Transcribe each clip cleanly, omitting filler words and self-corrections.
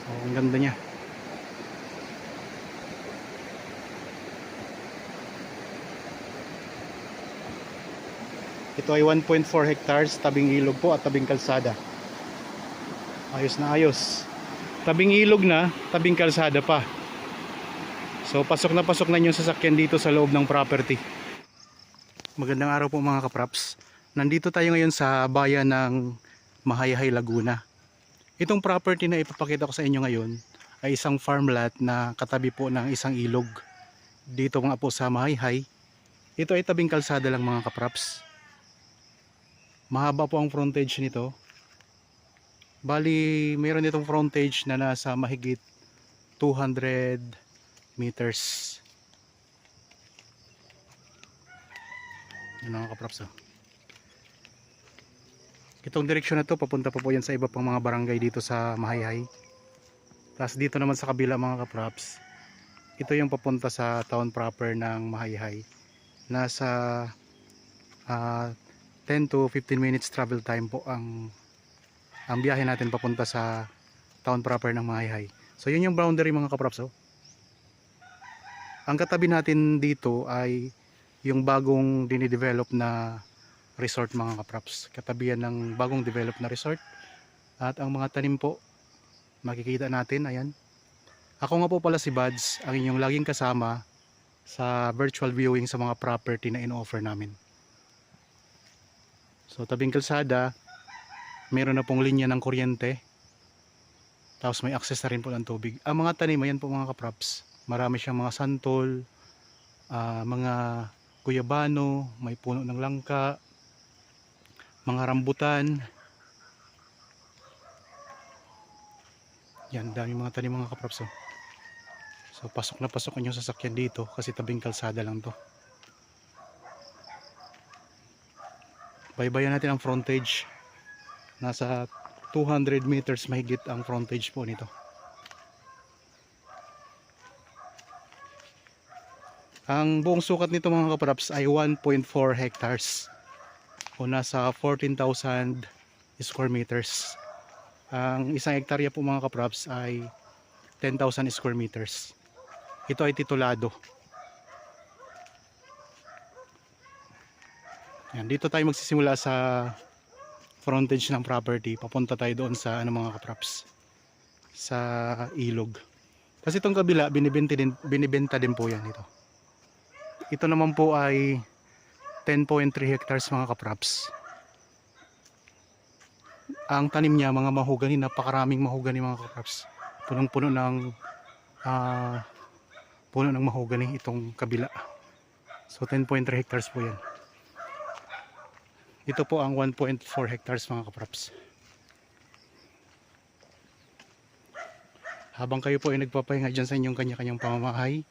Oh, ang ganda niya. Ito ay 1.4 hectares, tabing ilog po at tabing kalsada. Ayos na ayos. Tabing ilog na, tabing kalsada pa. So pasok na yung sasakyan dito sa loob ng property. Magandang araw po mga kapraps. Nandito tayo ngayon sa bayan ng Mahayhay, Laguna. Itong property na ipapakita ko sa inyo ngayon ay isang farmland na katabi po ng isang ilog. Dito nga po sa Mahayhay. Ito ay tabing kalsada lang mga kapraps. Mahaba po ang frontage nito. Bali, mayroon itong frontage na nasa mahigit 200 meters. Yan mga kapraps. Itong direksyon na to papunta pa po yan sa iba pang mga barangay dito sa Mahayhay. Tapos dito naman sa kabila mga kapraps, ito yung papunta sa town proper ng Mahayhay. Nasa 10 to 15 minutes travel time po ang biyahe natin papunta sa town proper ng Mahayhay. So yun yung boundary mga kapraps. Ang katabi natin dito ay yung bagong dinidevelop na resort mga kapraps. Katabi yan ng bagong develop na resort. At ang mga tanim po makikita natin, ayan. Ako nga po pala si Buds, ang inyong laging kasama sa virtual viewing sa mga property na in-offer namin. So tabing kalsada, meron na pong linya ng kuryente. Tapos may access na rin po ng tubig. Ang mga tanim, ayan po mga kapraps. Marami siyang mga santol, mga guyabano, may puno ng langka, mga rambutan. Yan, dami mga tanim mga kapraps. So pasok na pasok ang yung sasakyan dito kasi tabing kalsada lang to. Baybayan natin ang frontage. Nasa 200 meters mahigit ang frontage po nito. Ang buong sukat nito mga kapraps ay 1.4 hectares o nasa 14,000 square meters. Ang isang hektarya po mga kapraps ay 10,000 square meters. Ito ay titulado. Yan, dito tayo magsisimula sa frontage ng property. Papunta tayo doon sa mga kapraps, sa ilog. Kasi itong kabila binibenta din po yan ito. Ito naman po ay 10.3 hectares mga kapraps. Ang tanim niya mga mahogani, napakaraming mahogani mga kapraps. Punong-puno ng puno ng mahogani itong kabila. So 10.3 hectares po yan. Ito po ang 1.4 hectares mga kapraps. Habang kayo po ay nagpapahinga dyan sa inyong kanya-kanyang pamamahay,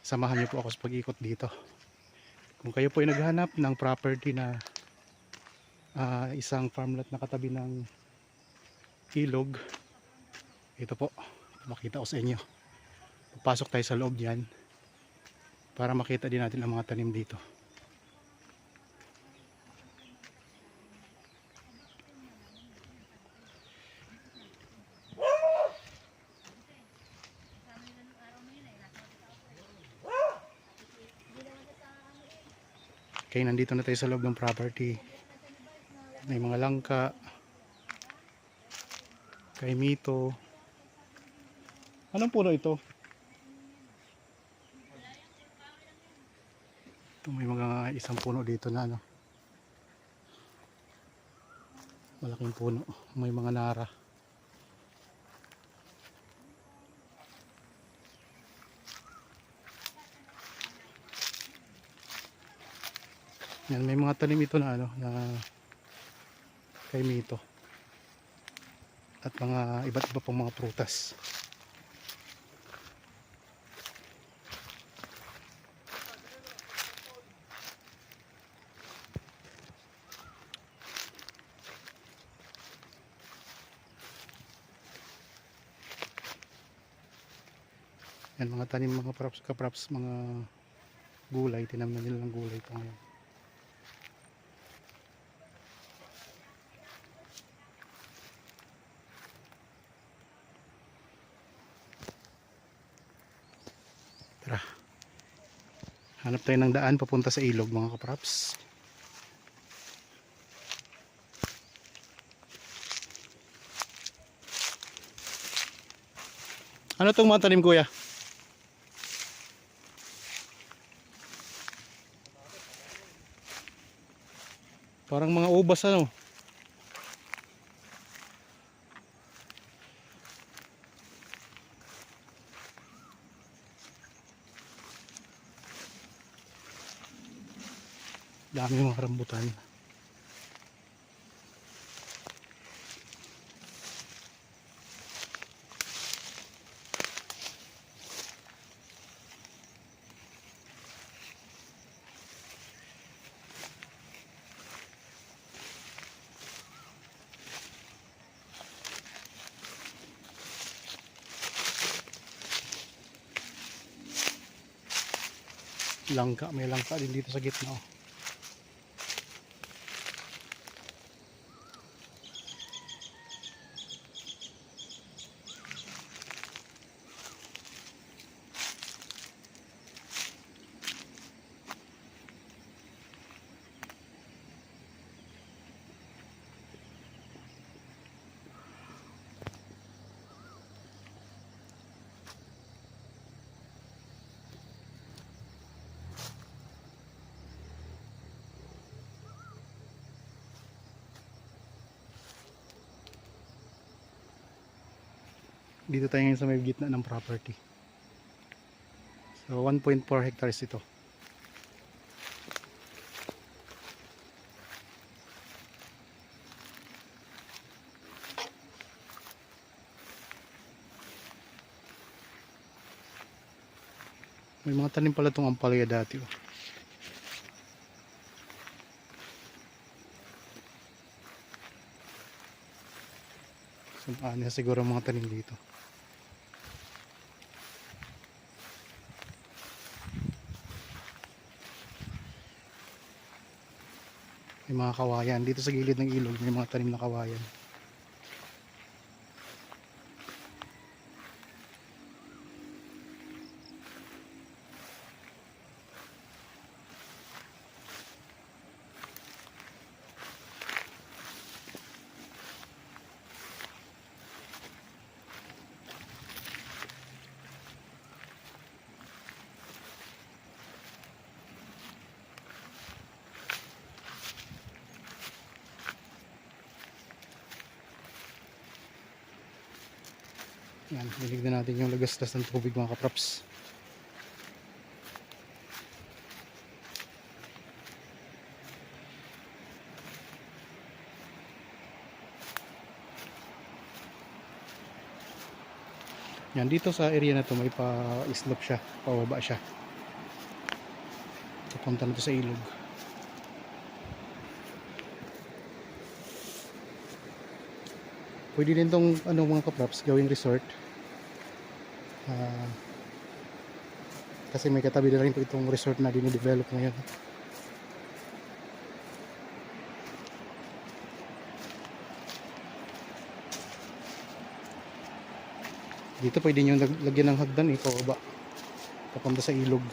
samahan niyo po ako sa pag-ikot dito. Kung kayo po ay naghanap ng property na isang farmland na katabi ng ilog, ito po, makita ko sa inyo. Papasok tayo sa loob yan para makita din natin ang mga tanim dito. Okay, nandito na tayo sa loob ng property. May mga langka, kaimito. Anong puno ito? Ito may mga isang puno dito na malaking puno. May mga nara. Yan, may mga tanim ito na na kaimito. At mga iba't iba pang mga prutas. Yan, mga tanim mga kapraps, mga gulay, tinamnan nila ng gulay ito ngayon. Hanap tayo ng daan papunta sa ilog mga kapraps. Ano tong mga tanim kuya? Parang mga ubas ano. Dami mga rambutan. Langka, may langka din dito sa gitna. Oh. Dito tayo ngayon sa may gitna ng property. So 1.4 hectares ito. May mga tanim pala itong ampalaya dati. Oh. So paano siguro mga tanim dito. May mga kawayan. Dito sa gilid ng ilog may mga tanim na kawayan. Yan, nilignan natin yung lagastas ng tubig mga kapraps. Yan, dito sa area na to may pa-slope siya, pababa siya. Papunta na to sa ilog. Pwede din tong mga kapraps gawing resort. Kasi may katabi na rin po itong resort na dinidevelop ngayon. Dito pwede nyo lagyan ng hagdan pababa papunta sa ilog.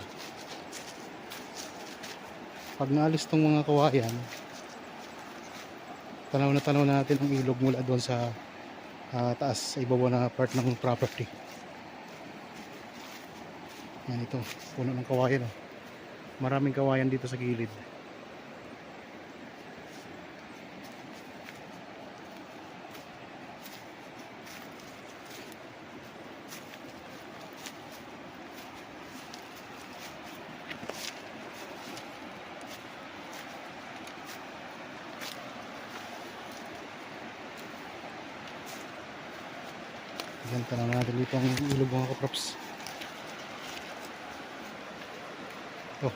Pag naalis tong mga kawayan, tanaw na natin ang ilog mula doon sa taas, sa ibabaw na part ng property. Yan, ito puno ng kawayan. Oh. Maraming kawayan dito sa gilid. Yan, tanaw na natin dito ang ilog mga kaprops. Oh,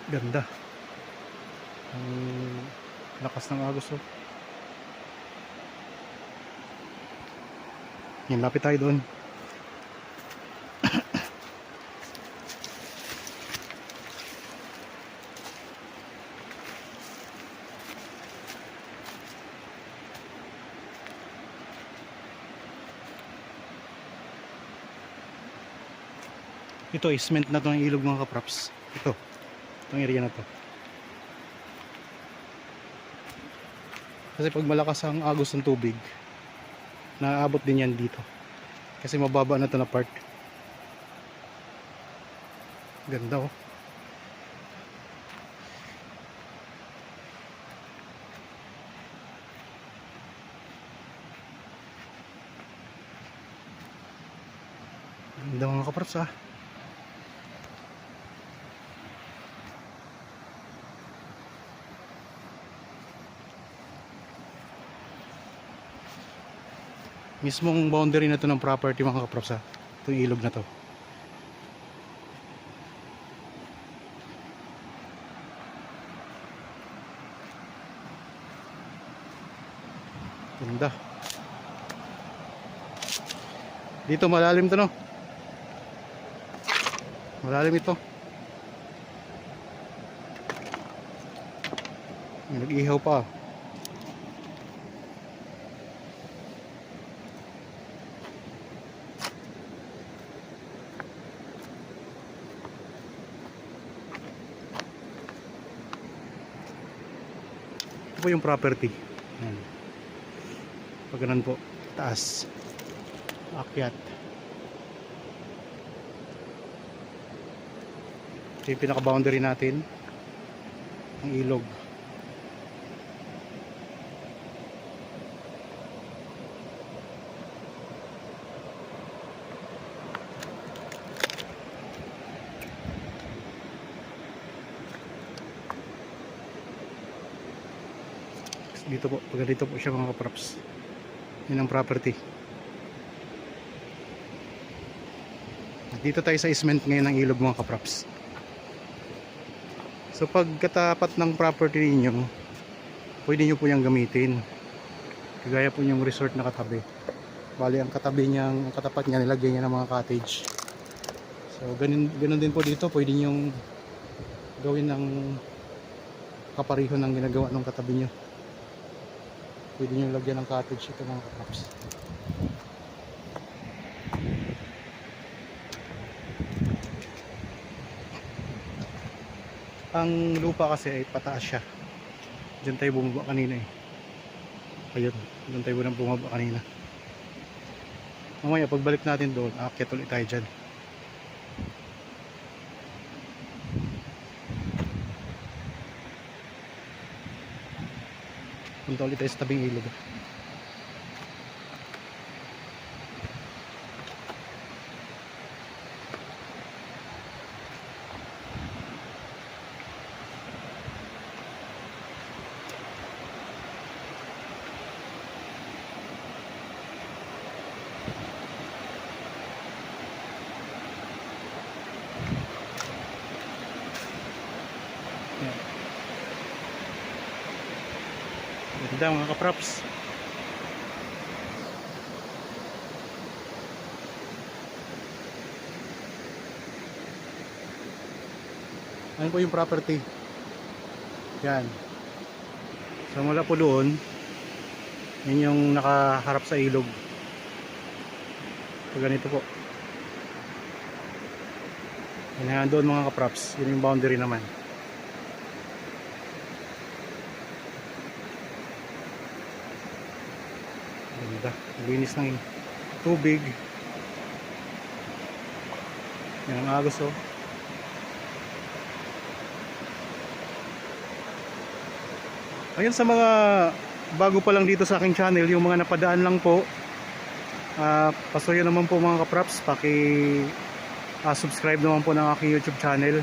ganda ang lakas ng agos. Oh. Yan, lapit tayo doon. Ito, cement na to ng ilog mga kaprops. Ito, itong area na to. Kasi pag malakas ang agos ng tubig, naaabot din yan dito. Kasi mababa na to na part. Ganda oh. Ganda mga kaprops ah. Mismong boundary na to ng property mga kaprops ha. Itong ilog na to. Ganda. Dito malalim to no. Malalim ito. Nag-ihaw pa. Ito po yung property. Ayan. Pag ganun po, taas. Akyat. Ito yung pinaka-boundary natin. Ang ilog. Dito po, pag dito po siya mga kaprops. Yun ang property. Dito tayo sa cement ngayon ng ilog mga kaprops. So pag katapat ng property ninyo, pwede nyo po yung gamitin. Kagaya po yung resort na katabi. Bali ang katabi niyang, ang katapat niya nilagay niya ng mga cottage. So ganun din po dito, pwede nyo gawin ng kapariho ng ginagawa ng katabi nyo. Pwede nyo lagyan ng cottage ito mga kaprops. Ang lupa kasi ay pataas siya. Diyan tayo bumaba kanina eh. Ayun, doon tayo bumaba kanina. Mamaya pagbalik natin doon, aakyat ulit tayo dyan. Punta ulit tayo sa tabing ilog. Ganda mga kaprops. Ano po yung property? Yan. So mula po doon, yun yung nakaharap sa ilog. So ganito po. Yan doon mga kaprops. Yun yung boundary naman. Ganda. Linis ng tubig. Yan ang agos oh. Ayun, sa mga bago pa lang dito sa aking channel, yung mga napadaan lang po, pasuyo naman po mga kaprops, subscribe naman po ng aking YouTube channel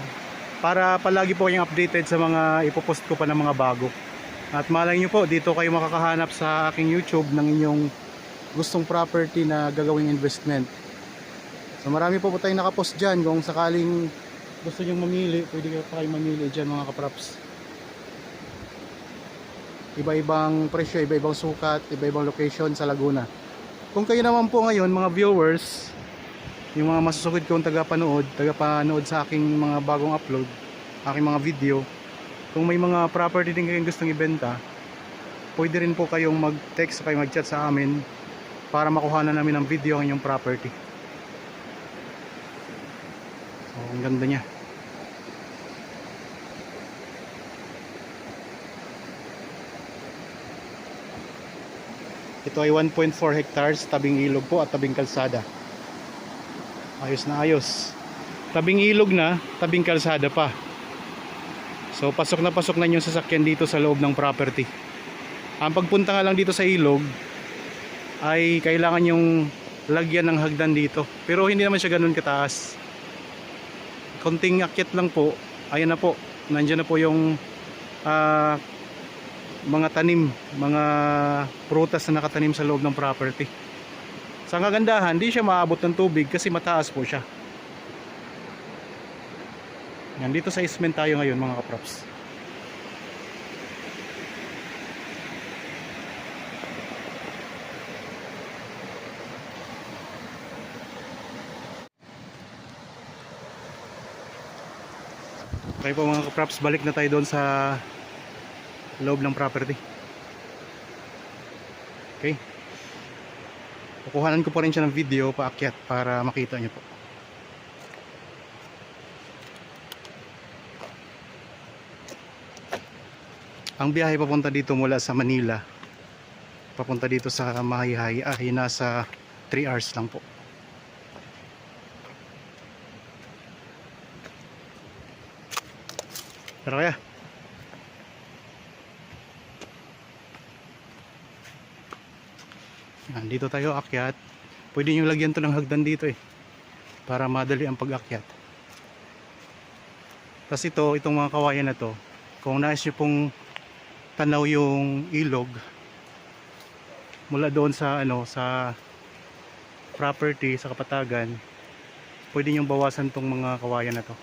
para palagi po kayong updated sa mga ipopost ko pa ng mga bago. At malay nyo po, dito kayo makakahanap sa aking YouTube ng inyong gustong property na gagawing investment. So marami po tayong nakapost dyan. Kung sakaling gusto nyo mamili, pwede pa kayo mamili dyan mga kaprops. Iba-ibang presyo, iba-ibang sukat, iba-ibang location sa Laguna. Kung kayo naman po ngayon mga viewers, yung mga masusugid kong tagapanood sa aking mga bagong upload, aking mga video, kung may mga property din kayong gustong ibenta, pwede rin po kayong mag-text, kayo mag-chat sa amin para makuha na namin ng video ang inyong property. Oh, ang ganda niya. Ito ay 1.4 hectares, tabing ilog po at tabing kalsada. Ayos na ayos. Tabing ilog na, tabing kalsada pa. So pasok na yung sasakyan dito sa loob ng property. Ang pagpunta nga lang dito sa ilog ay kailangan yung lagyan ng hagdan dito. Pero hindi naman siya ganoon kataas. Konting akyat lang po. Ayan na po. Nandiyan na po yung mga tanim, mga prutas na nakatanim sa loob ng property. Sa kagandahan, di siya maabot ng tubig kasi mataas po siya. Yan, dito sa ismen tayo ngayon mga kaprops. Okay po mga kaprops, balik na tayo doon sa loob ng property. Okay, kukuhanan ko pa rin siya ng video paakyat para makita nyo po. Ang biyahe papunta dito mula sa Manila papunta dito sa Mahayhay ay nasa 3 hours lang po. Pero kaya dito tayo akyat. Pwede nyo lagyan to ng hagdan dito para madali ang pag-akyat. Tapos itong mga kawayan na to, kung nais nyo pong tanaw yung ilog mula doon sa sa property sa kapatagan, pwede nyo bawasan tong mga kawayan na to.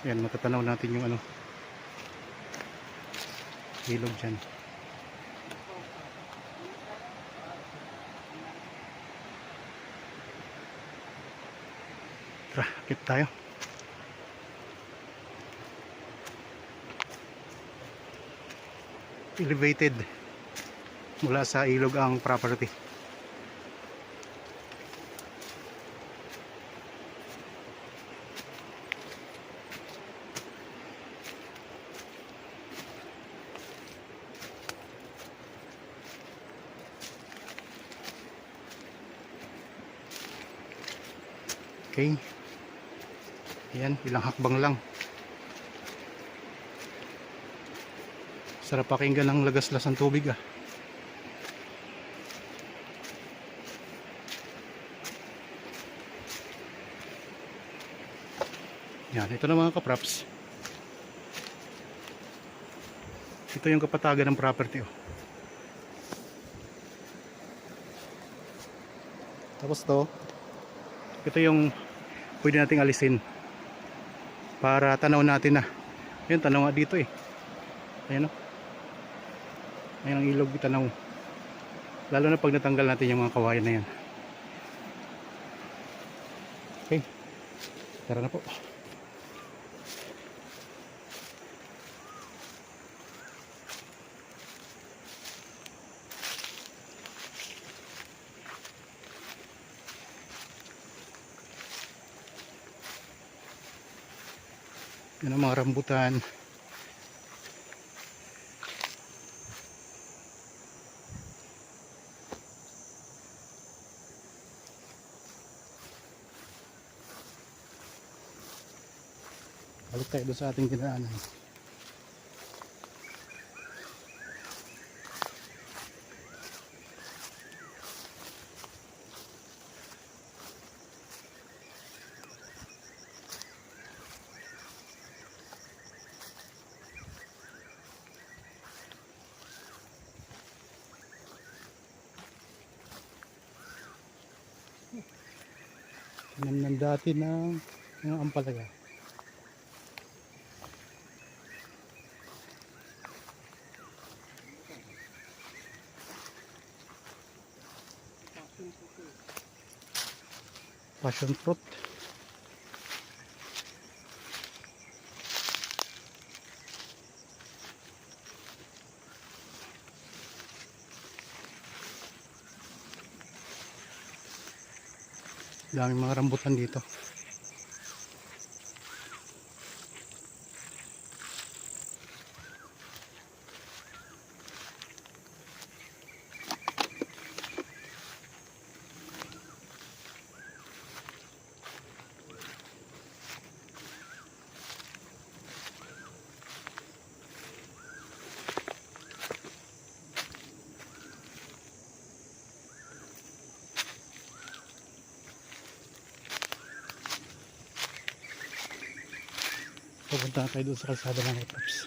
Yan, matatanaw natin yung ilog dyan. Tara, akit tayo. Elevated mula sa ilog ang property. Okay. Yan, ilang hakbang lang. Sarap pakinggan ng lagaslas ng tubig Yan, ito na mga kaprops. Ito yung kapatagan ng property Tapos ito yung pwede nating alisin para tanaw natin Ayun, tanaw nga dito Ayan Ayan ang ilog, tanaw. Lalo na pag natanggal natin yung mga kawayan na yan. Okay, tara na po. Yan ang mga rambutan. Balik tayo doon sa ating dinaanan. Tinamnan dati ng ampalaya. Passion fruit. Daming mga rambutan dito. Pupunta na tayo doon sa kalsada mga kapaps.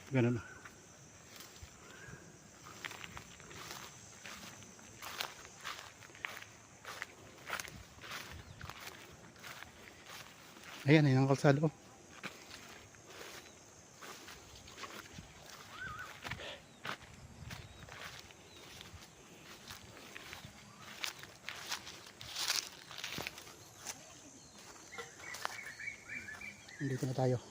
Ganun. Ayan, ayan ang kalsada ko. Dito na tayo.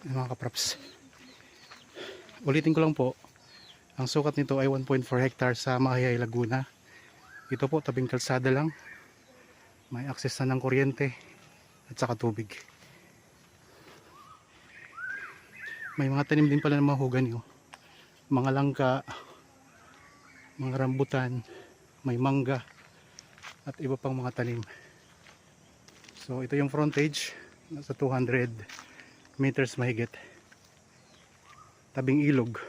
Mga kapraps, ulitin ko lang po, ang sukat nito ay 1.4 hectares sa Mahayay, Laguna. Ito po tabing kalsada lang, may access na ng kuryente at saka tubig. May mga tanim din pala ng mahogany, mga langka, mga rambutan, may mangga at iba pang mga tanim. So ito yung frontage, nasa 200 meters mahigit, tabing ilog.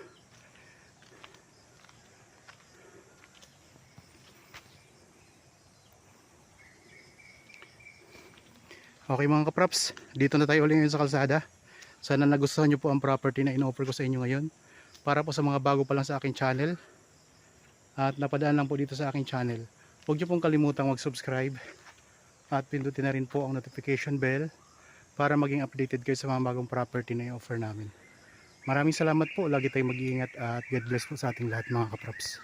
Okay mga kapraps, dito na tayo ulit ngayon sa kalsada. Sana nagustuhan nyo po ang property na in-offer ko sa inyo ngayon. Para po sa mga bago pa lang sa aking channel at napadaan lang po dito sa aking channel, huwag nyo pong kalimutang mag-subscribe at pindutin na rin po ang notification bell para maging updated kayo sa mga bagong property na i-offer namin. Maraming salamat po, lagi tayong mag-iingat at God bless po sa ating lahat mga kapraps.